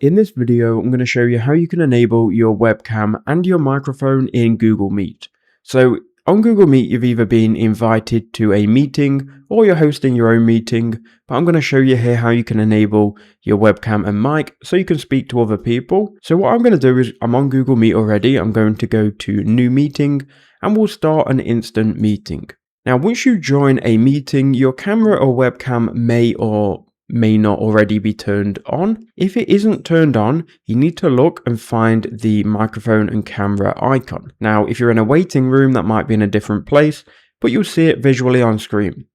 In this video, I'm going to show you how you can enable your webcam and your microphone in Google Meet. So on Google Meet, you've either been invited to a meeting or you're hosting your own meeting, but I'm going to show you here how you can enable your webcam and mic so you can speak to other people. So what I'm going to do is I'm on Google Meet already. I'm going to go to new meeting and we'll start an instant meeting. Now, once you join a meeting, your camera or webcam may or may not already be turned on. If it isn't turned on, you need to look and find the microphone and camera icon. Now, if you're in a waiting room, that might be in a different place, but you'll see it visually on screen.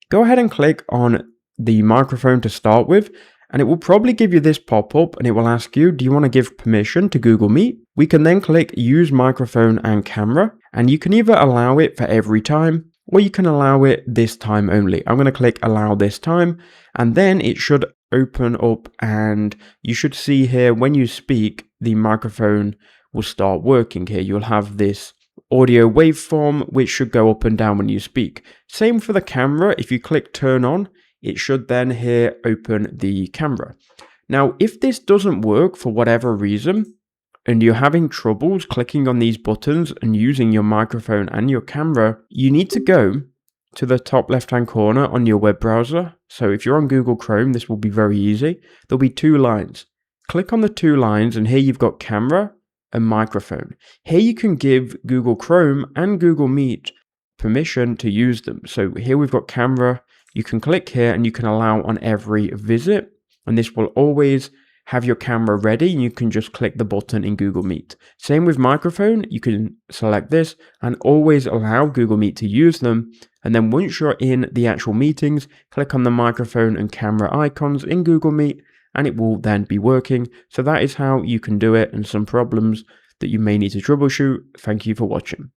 Go ahead and click on the microphone to start with, and it will probably give you this pop-up and it will ask you, do you want to give permission to Google Meet? We can then click use microphone and camera, and you can either allow it for every time or you can allow it this time only. I'm going to click allow this time, and then it should open up and you should see here when you speak, the microphone will start working here. You'll have this audio waveform which should go up and down when you speak. Same for the camera. If you click turn on, it should then here open the camera. Now, if this doesn't work for whatever reason, and you're having troubles clicking on these buttons and using your microphone and your camera, you need to go to the top left-hand corner on your web browser. So if you're on Google Chrome, this will be very easy. There'll be two lines. Click on the two lines, and here you've got camera and microphone. Here you can give Google Chrome and Google Meet permission to use them. So here we've got camera. You can click here and you can allow on every visit, and this will always have your camera ready, and you can just click the button in Google Meet. Same with microphone, you can select this and always allow Google Meet to use them. And then once you're in the actual meetings, click on the microphone and camera icons in Google Meet and it will then be working. So that is how you can do it, and some problems that you may need to troubleshoot. Thank you for watching.